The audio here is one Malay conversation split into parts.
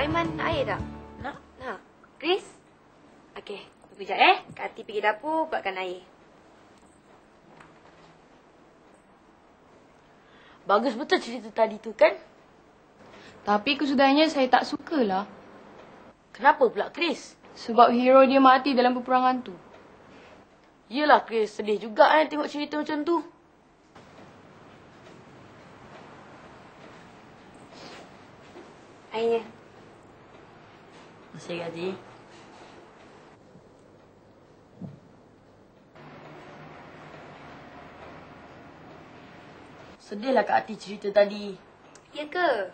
Aiman nak air tak? Nak? Nak. Chris? Okey, tunggu sekejap Kak Ati pergi dapur buatkan air. Bagus betul cerita tadi tu kan? Tapi kesudahannya saya tak sukalah. Kenapa pula Chris? Sebab hero dia mati dalam peperangan tu. Yelah Chris, sedih juga tengok cerita macam tu. Airnya. Masih Kak. Sedihlah Kak Ati cerita tadi. Ya ke?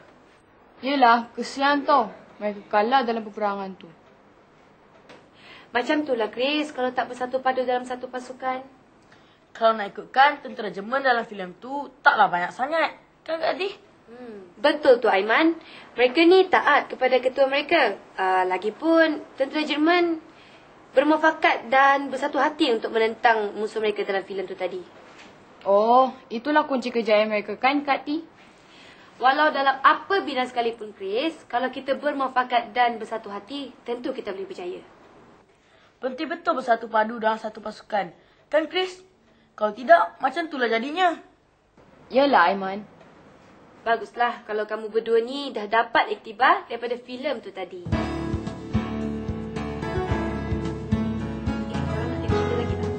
Yelah, kesian tau. Mereka kalah dalam peperangan tu. Macam itulah Chris kalau tak bersatu padu dalam satu pasukan. Kalau nak ikutkan, tentera Jerman dalam filem tu taklah banyak sangat. Kan Kak Ati? Betul tu Aiman. Mereka ni taat kepada ketua mereka. Lagipun tentera Jerman bermuafakat dan bersatu hati untuk menentang musuh mereka dalam filem tu tadi. Oh, itulah kunci kejayaan mereka kan, Kak Ti? Walau dalam apa bidang sekalipun Chris, kalau kita bermuafakat dan bersatu hati, tentu kita boleh berjaya. Penting betul bersatu padu dalam satu pasukan. Kan Chris? Kalau tidak, macam itulah jadinya. Yelah, Aiman. Baguslah kalau kamu berdua ni dah dapat iktibar daripada filem tu tadi. Orang nak tengok cerita lagi tak?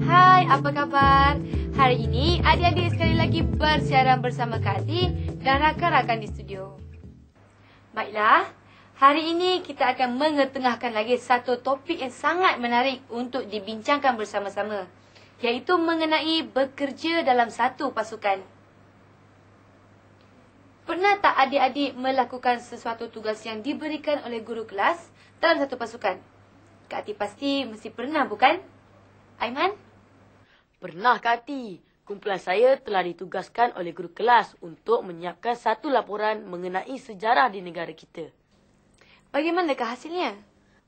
Hai, apa khabar? Hari ini adik-adik sekali lagi bersiaran bersama Kak Ati dan rakan-rakan di studio. Baiklah, hari ini kita akan mengetengahkan lagi satu topik yang sangat menarik untuk dibincangkan bersama-sama, iaitu mengenai bekerja dalam satu pasukan. Pernah tak adik-adik melakukan sesuatu tugas yang diberikan oleh guru kelas dalam satu pasukan? Kak Ati pasti mesti pernah, bukan? Aiman? Pernah Kak Ati. Kumpulan saya telah ditugaskan oleh guru kelas untuk menyiapkan satu laporan mengenai sejarah di negara kita. Bagaimanakah hasilnya?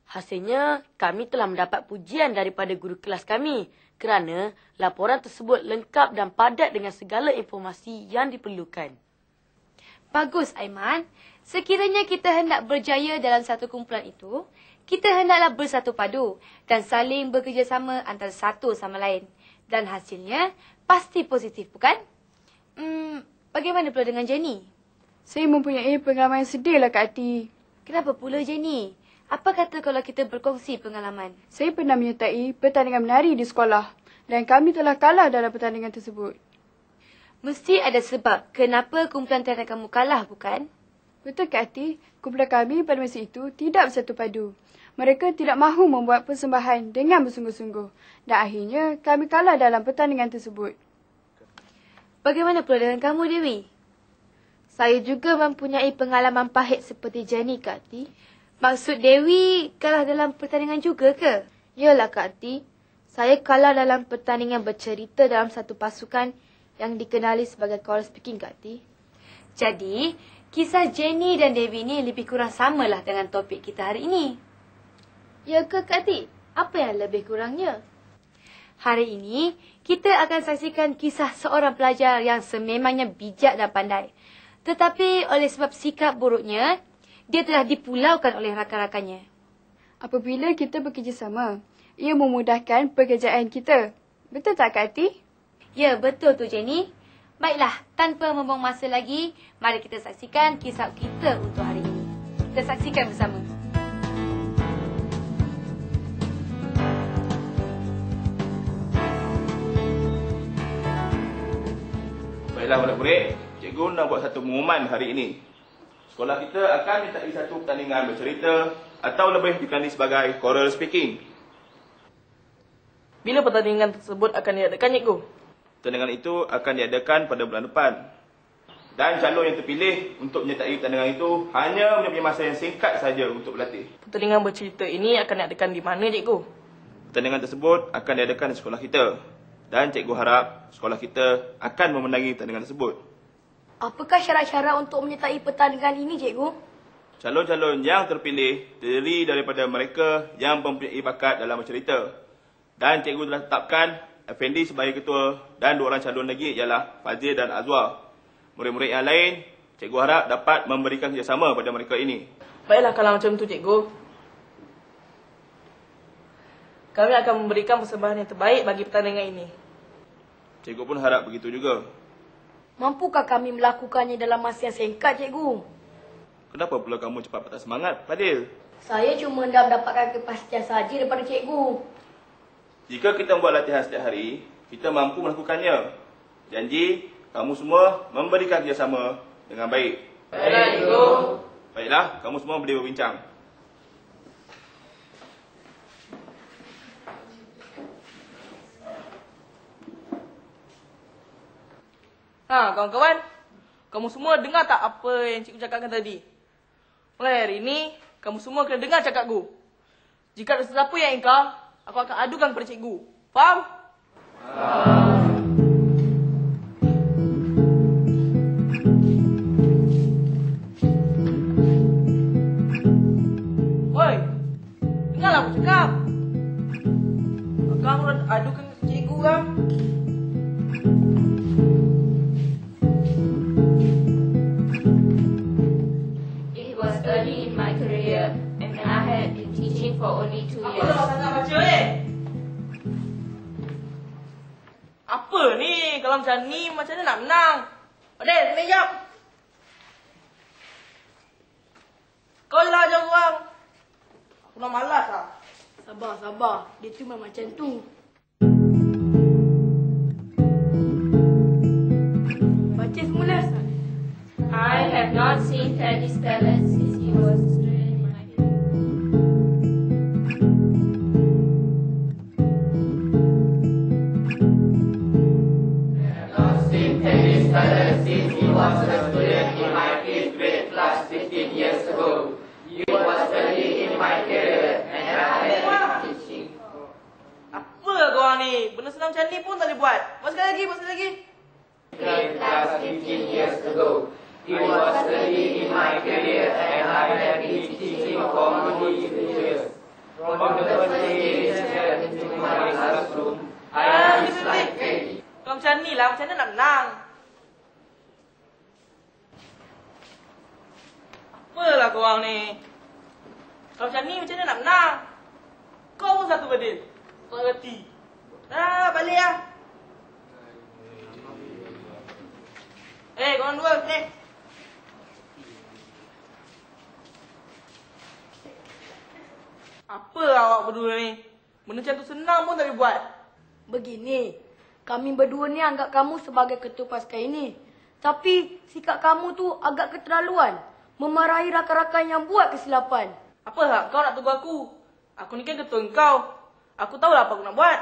Hasilnya, kami telah mendapat pujian daripada guru kelas kami kerana laporan tersebut lengkap dan padat dengan segala informasi yang diperlukan. Bagus, Aiman. Sekiranya kita hendak berjaya dalam satu kumpulan itu, kita hendaklah bersatu padu dan saling bekerjasama antara satu sama lain. Dan hasilnya pasti positif, bukan? Bagaimana pula dengan Jenny? Saya mempunyai pengalaman yang sedih lah, Kak Ati. Kenapa pula Jenny? Apa kata kalau kita berkongsi pengalaman? Saya pernah menyertai pertandingan menari di sekolah dan kami telah kalah dalam pertandingan tersebut. Mesti ada sebab kenapa kumpulan tandang kamu kalah, bukan? Betul, Kak Ati. Kumpulan kami pada masa itu tidak bersatu padu. Mereka tidak mahu membuat persembahan dengan bersungguh-sungguh. Dan akhirnya kami kalah dalam pertandingan tersebut. Bagaimana pula dengan kamu, Dewi? Saya juga mempunyai pengalaman pahit seperti Jenny, Kak Ati. Maksud Dewi kalah dalam pertandingan juga ke? Yalah, Kak Ati. Saya kalah dalam pertandingan bercerita dalam satu pasukan yang dikenali sebagai choral speaking, Kak Ati. Jadi, kisah Jenny dan Dewi ni lebih kurang samalah dengan topik kita hari ini. Ya ke, Kak Ati? Apa yang lebih kurangnya? Hari ini, kita akan saksikan kisah seorang pelajar yang sememangnya bijak dan pandai. Tetapi oleh sebab sikap buruknya, dia telah dipulaukan oleh rakan-rakannya. Apabila kita bekerjasama, ia memudahkan pekerjaan kita. Betul tak, Kak Ati? Ya, betul tu Jenny. Baiklah, tanpa membuang masa lagi, mari kita saksikan kisah kita untuk hari ini. Kita saksikan bersama. Baiklah budak-budak, cikgu nak buat satu pengumuman hari ini. Sekolah kita akan menyertai satu pertandingan bercerita atau lebih dikenali sebagai choral speaking. Bila pertandingan tersebut akan diadakan, cikgu? Pertandingan itu akan diadakan pada bulan depan. Dan calon yang terpilih untuk menyertai pertandingan itu hanya mempunyai masa yang singkat saja untuk berlatih. Pertandingan bercerita ini akan diadakan di mana, cikgu? Pertandingan tersebut akan diadakan di sekolah kita. Dan cikgu harap sekolah kita akan memenangi pertandingan tersebut. Apakah syarat-syarat untuk menyertai pertandingan ini, Cikgu? Calon-calon yang terpilih terdiri daripada mereka yang mempunyai bakat dalam bercerita. Dan cikgu telah tetapkan Effendi sebagai ketua dan 2 orang calon lagi ialah Fazil dan Azwar. Murid-murid yang lain, cikgu harap dapat memberikan kerjasama pada mereka ini. Baiklah kalau macam tu cikgu. Kami akan memberikan persembahan yang terbaik bagi pertandingan ini. Cikgu pun harap begitu juga. Mampukah kami melakukannya dalam masa yang singkat, cikgu? Kenapa pula kamu cepat patah semangat, Fadil? Saya cuma hendak mendapatkan kepastian saja daripada cikgu. Jika kita membuat latihan setiap hari, kita mampu melakukannya. Janji, kamu semua memberikan kerjasama dengan baik. Baiklah, cikgu. Baiklah, kamu semua boleh berbincang. Kawan-kawan. Kamu semua dengar tak apa yang cikgu cakapkan tadi? Mulai hari ini, kamu semua kena dengar cakapku. Jika ada sesiapa yang ingkar, aku akan adukan kepada cikgu. Faham? Woi, dengarlah aku cakap. Kamu adukan ke cikgu kan? It was early in my career and I had been teaching for only 2 Apa years. dah sangat baca ni? Apa ni? Kalau macam ni, macam mana nak menang? Adel, kena jap. Kau lah ajar orang. Aku dah malas lah. Sabar. Dia tu memang macam tu. Baca semula. I have not seen Teddy Spellet since he was a student in my Apa korang ni? Benda senang macam ni pun tak boleh buat. Buat sekali lagi, buat sekali lagi. Kalau macam ni lah, macam mana nak menang? Apalah korang ni? Kalau macam ni, macam mana nak menang? Kau pun satu Fadil. Tak reti. Dah, balik lah. Korang dua, ni. Apa awak berdua ni? Benda macam tu senang pun tak boleh buat. Begini, kami berdua ni anggap kamu sebagai ketua pasukan ini. Tapi sikap kamu tu agak keterlaluan. Memarahi rakan-rakan yang buat kesilapan. Apa hak kau nak tegur aku? Aku ni kan ketua kau. Aku tahulah apa aku nak buat.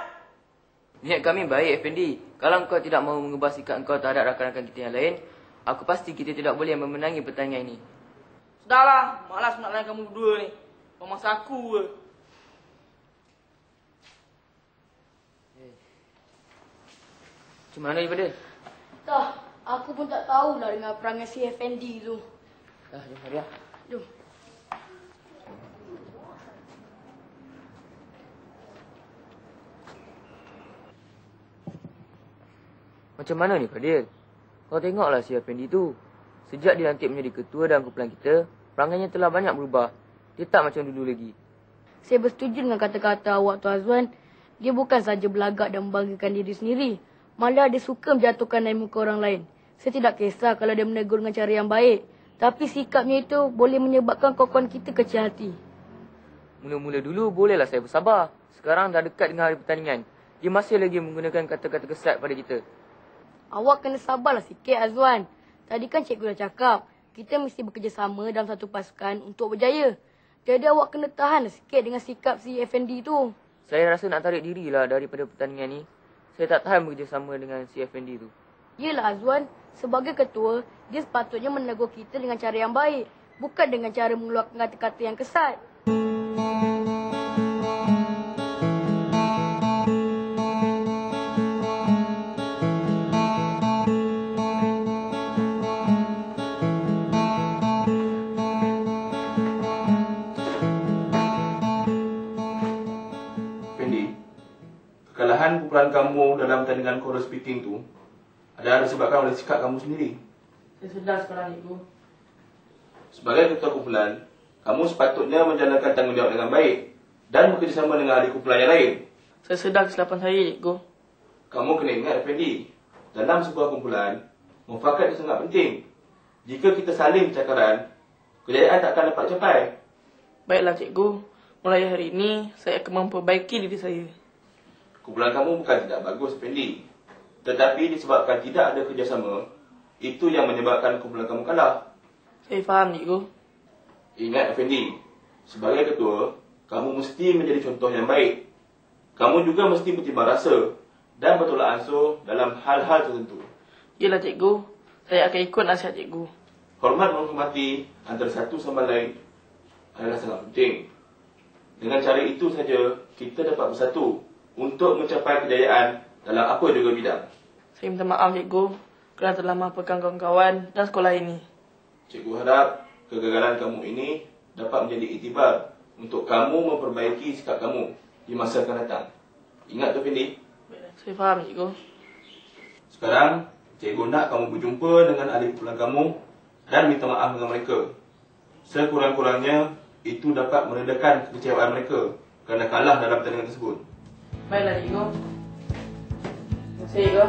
Niat kami baik, Effendi. Kalau engkau tidak mahu mengubah sikap engkau terhadap rakan-rakan kita yang lain, aku pasti kita tidak boleh memenangi pertandingan ini. Sudahlah, malas nak layan kamu berdua ni. Masa aku ke. Macam mana daripada? Dah, aku pun tak tahulah dengan perangai si Effendi tu. Dah, jom Maria. Jom. Macam mana ni, Fadil? Kau tengoklah si Effendi tu. Sejak dilantik menjadi ketua dan kumpulan kita, perangainya telah banyak berubah. Dia tak macam dulu lagi. Saya bersetuju dengan kata-kata awak tu Azwan. Dia bukan saja belagak dan membanggakan diri sendiri. Malah dia suka menjatuhkan naik muka orang lain. Saya tidak kisah kalau dia menegur dengan cara yang baik. Tapi sikapnya itu boleh menyebabkan kawan-kawan kita kecil hati. Mula-mula dulu bolehlah saya bersabar. Sekarang dah dekat dengan hari pertandingan. Dia masih lagi menggunakan kata-kata kesat pada kita. Awak kena sabarlah sikit Azwan. Tadi kan cikgu dah cakap. Kita mesti bekerjasama dalam satu pasukan untuk berjaya. Jadi awak kena tahan sikit dengan sikap si Effendi tu. Saya rasa nak tarik dirilah daripada pertandingan ni. Saya tak tahan bekerjasama dengan si Effendi tu. Yelah Azwan, sebagai ketua, dia sepatutnya menegur kita dengan cara yang baik. Bukan dengan cara mengeluarkan kata-kata yang kesat. kekalahan kumpulan kamu dalam pertandingan choral speaking tu adalah disebabkan oleh sikap kamu sendiri. Saya sedar sekarang, Cikgu. Sebagai ketua kumpulan, kamu sepatutnya menjalankan tanggungjawab dengan baik dan bekerjasama dengan ahli kumpulan yang lain. Saya sedar kesilapan saya, Cikgu. Kamu kena ingat, Effendi, dalam sebuah kumpulan, mufakat itu sangat penting. Jika kita saling percakaran, kejayaan tak akan dapat capai. Baiklah, Cikgu. Mulai hari ini, saya akan memperbaiki diri saya. Kumpulan kamu bukan tidak bagus, Effendi. Tetapi disebabkan tidak ada kerjasama, itu yang menyebabkan kumpulan kamu kalah. Saya faham, Cikgu. Ingat, Effendi, sebagai ketua, kamu mesti menjadi contoh yang baik. Kamu juga mesti bertimbang rasa dan bertolak ansur dalam hal-hal tertentu. Yalah, Cikgu. Saya akan ikut nasihat Cikgu. Hormat menghormati antara satu sama lain adalah sangat penting. Dengan cara itu saja, kita dapat bersatu untuk mencapai kejayaan dalam apa juga bidang. Saya minta maaf, Cikgu, kerana telah melupakan kawan-kawan dan sekolah ini. Cikgu harap kegagalan kamu ini dapat menjadi iktibar untuk kamu memperbaiki sikap kamu di masa akan datang. Ingat tu, Fendi? Saya faham, Cikgu. Sekarang, Cikgu nak kamu berjumpa dengan ahli kumpulan kamu dan minta maaf dengan mereka. Sekurang-kurangnya, itu dapat meredakan kekecewaan mereka kerana kalah dalam pertandingan tersebut. Baiklah, Cikgu. Terima kasih, Cikgu.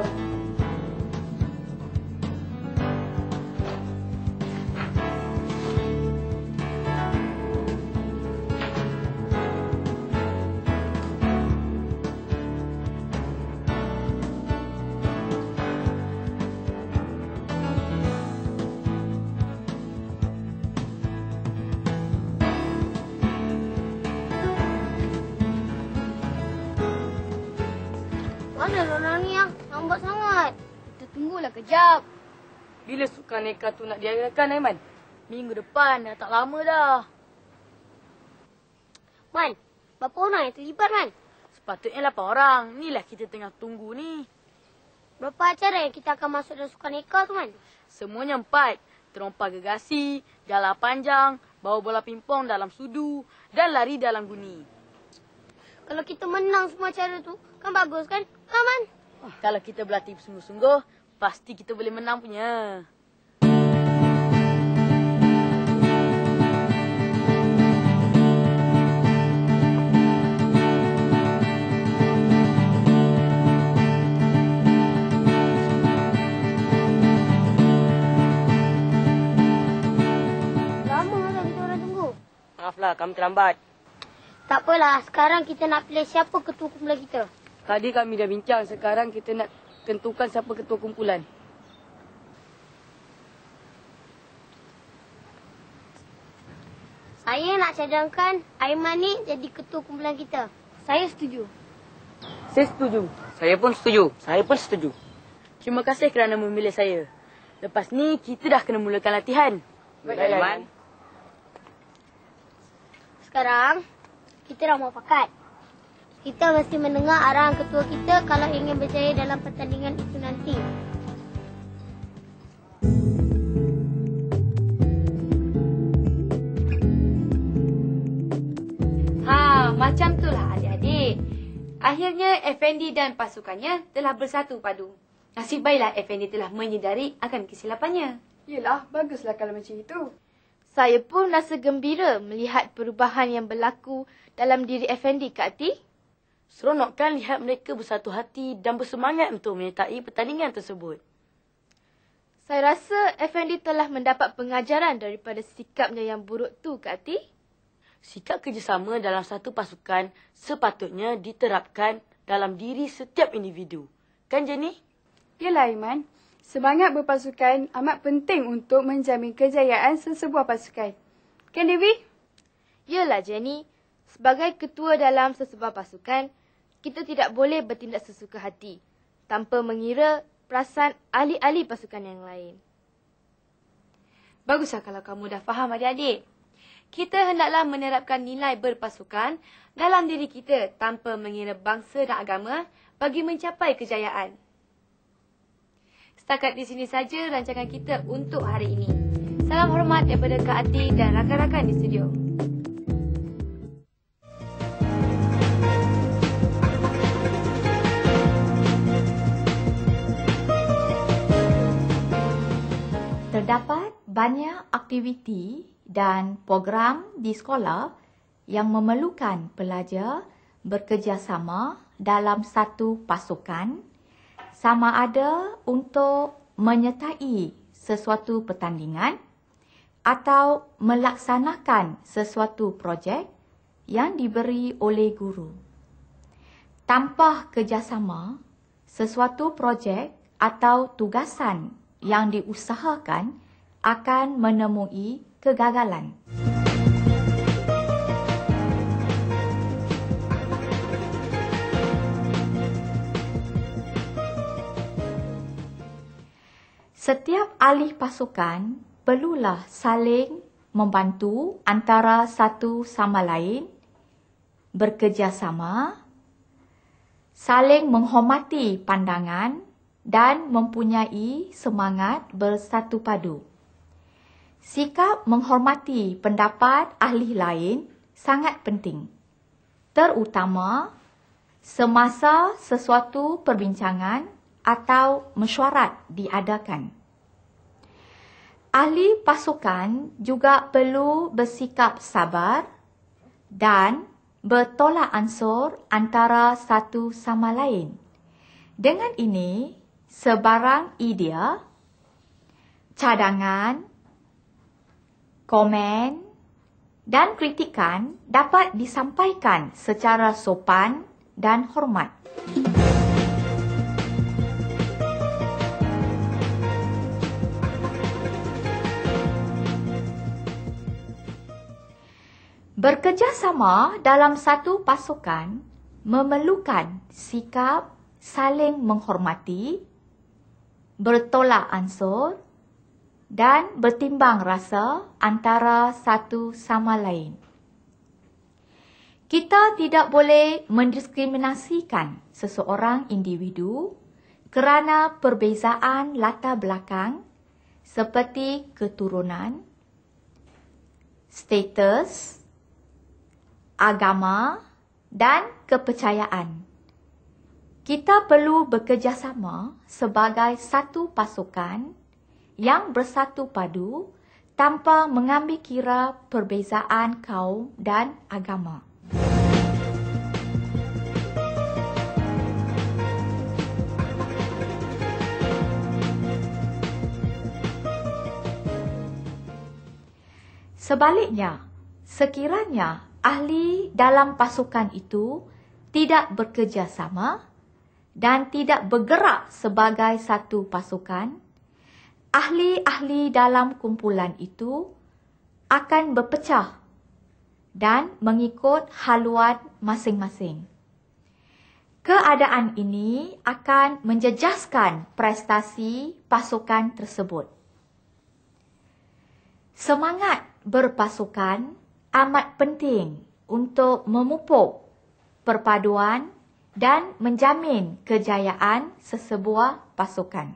Mana Nona ni yang lambat sangat? Kita tunggulah kejap. Bila sukan neka tu nak diadakan, Aiman? Minggu depan, dah tak lama dah. Man, berapa orang yang terlibat, Man? Sepatutnya 8 orang. Inilah kita tengah tunggu ni. Berapa acara yang kita akan masuk dalam sukan neka tu, Man? Semuanya 4. Terompa gergasi, jalan panjang, bawa bola pimpong dalam sudu dan lari dalam guni. Kalau kita menang semua acara tu, kan bagus kan? Kan, Man? Kalau kita berlatih sungguh-sungguh, pasti kita boleh menang punya. Lama dah kita orang tunggu. Maaflah, kami terlambat. Tak apalah, sekarang kita nak pilih siapa ketua kumpulan kita. Tadi kami dah bincang, sekarang kita nak tentukan siapa ketua kumpulan. Saya nak cadangkan Aiman ni jadi ketua kumpulan kita. Saya setuju. Saya setuju. Saya pun setuju. Saya pun setuju. Terima kasih kerana memilih saya. Lepas ni, kita dah kena mulakan latihan. Baiklah, Aiman. Sekarang, kita dah muafakat. Kita mesti mendengar arahan ketua kita kalau ingin berjaya dalam pertandingan itu nanti. Macam itulah adik-adik. Akhirnya Effendi dan pasukannya telah bersatu padu. Nasib baiklah Effendi telah menyedari akan kesilapannya. Yelah, baguslah kalau macam itu. Saya pun rasa gembira melihat perubahan yang berlaku dalam diri Effendi, Kak Ti. Seronok kan lihat mereka bersatu hati dan bersemangat untuk menyertai pertandingan tersebut. Saya rasa Effendi telah mendapat pengajaran daripada sikapnya yang buruk tu, Kak Ti. Sikap kerjasama dalam satu pasukan sepatutnya diterapkan dalam diri setiap individu. Kan, Jenny? Yelah, Aiman. Semangat berpasukan amat penting untuk menjamin kejayaan sesebuah pasukan. Kan, Dewi? Yalah, Jenny. Sebagai ketua dalam sesebuah pasukan, kita tidak boleh bertindak sesuka hati tanpa mengira perasaan ahli-ahli pasukan yang lain. Baguslah kalau kamu dah faham adik-adik. Kita hendaklah menerapkan nilai berpasukan dalam diri kita tanpa mengira bangsa dan agama bagi mencapai kejayaan. Setakat di sini saja rancangan kita untuk hari ini. Salam hormat daripada Kak Ati dan rakan-rakan di studio. banyak aktiviti dan program di sekolah yang memerlukan pelajar bekerjasama dalam satu pasukan, sama ada untuk menyertai sesuatu pertandingan atau melaksanakan sesuatu projek yang diberi oleh guru. Tanpa kerjasama, sesuatu projek atau tugasan yang diusahakan akan menemui kegagalan. Setiap ahli pasukan perlulah saling membantu antara satu sama lain, bekerjasama, saling menghormati pandangan dan mempunyai semangat bersatu padu. Sikap menghormati pendapat ahli lain sangat penting, terutama semasa sesuatu perbincangan atau mesyuarat diadakan. Ahli pasukan juga perlu bersikap sabar dan bertolak ansur antara satu sama lain. Dengan ini, sebarang idea, cadangan, komen dan kritikan dapat disampaikan secara sopan dan hormat. Bekerjasama dalam satu pasukan memerlukan sikap saling menghormati, bertolak ansur dan bertimbang rasa antara satu sama lain. Kita tidak boleh mendiskriminasikan seseorang individu kerana perbezaan latar belakang seperti keturunan, status, agama dan kepercayaan. Kita perlu bekerjasama sebagai satu pasukan yang bersatu padu tanpa mengambil kira perbezaan kaum dan agama. Sebaliknya, sekiranya ahli dalam pasukan itu tidak bekerjasama dan tidak bergerak sebagai satu pasukan, ahli-ahli dalam kumpulan itu akan berpecah dan mengikut haluan masing-masing. Keadaan ini akan menjejaskan prestasi pasukan tersebut. Semangat berpasukan amat penting untuk memupuk perpaduan dan menjamin kejayaan sesebuah pasukan.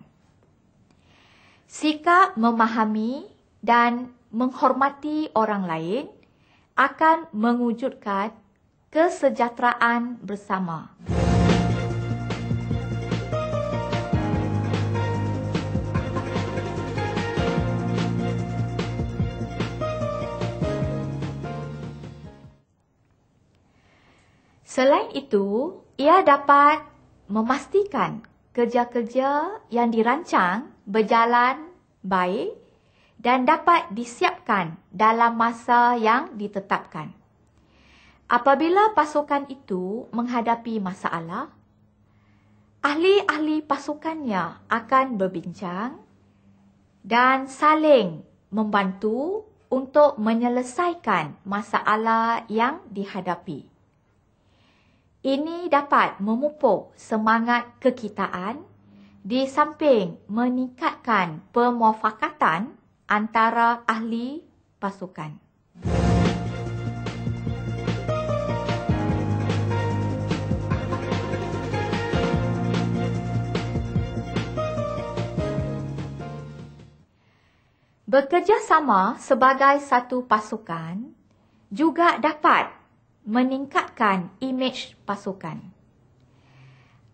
Sikap memahami dan menghormati orang lain akan mewujudkan kesejahteraan bersama. Selain itu, ia dapat memastikan kerja-kerja yang dirancang berjalan baik dan dapat disiapkan dalam masa yang ditetapkan. Apabila pasukan itu menghadapi masalah, ahli-ahli pasukannya akan berbincang dan saling membantu untuk menyelesaikan masalah yang dihadapi. Ini dapat memupuk semangat kekitaan di samping meningkatkan permufakatan antara ahli pasukan. Bekerjasama sebagai satu pasukan juga dapat meningkatkan imej pasukan.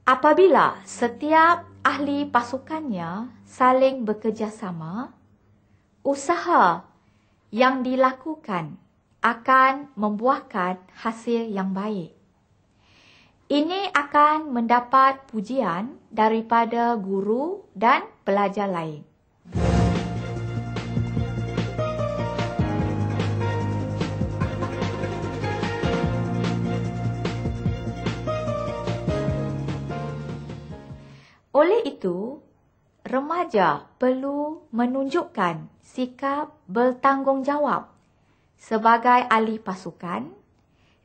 Apabila setiap ahli pasukannya saling bekerjasama usaha yang dilakukan akan membuahkan hasil yang baik. Ini akan mendapat pujian daripada guru dan pelajar lain. Oleh itu, remaja perlu menunjukkan sikap bertanggungjawab sebagai ahli pasukan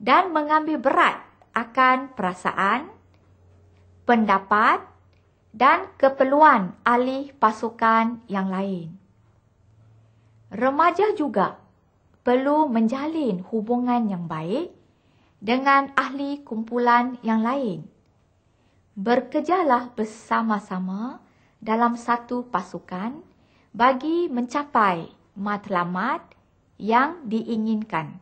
dan mengambil berat akan perasaan, pendapat dan keperluan ahli pasukan yang lain. Remaja juga perlu menjalin hubungan yang baik dengan ahli kumpulan yang lain. Bekerjalah bersama-sama dalam satu pasukan bagi mencapai matlamat yang diinginkan.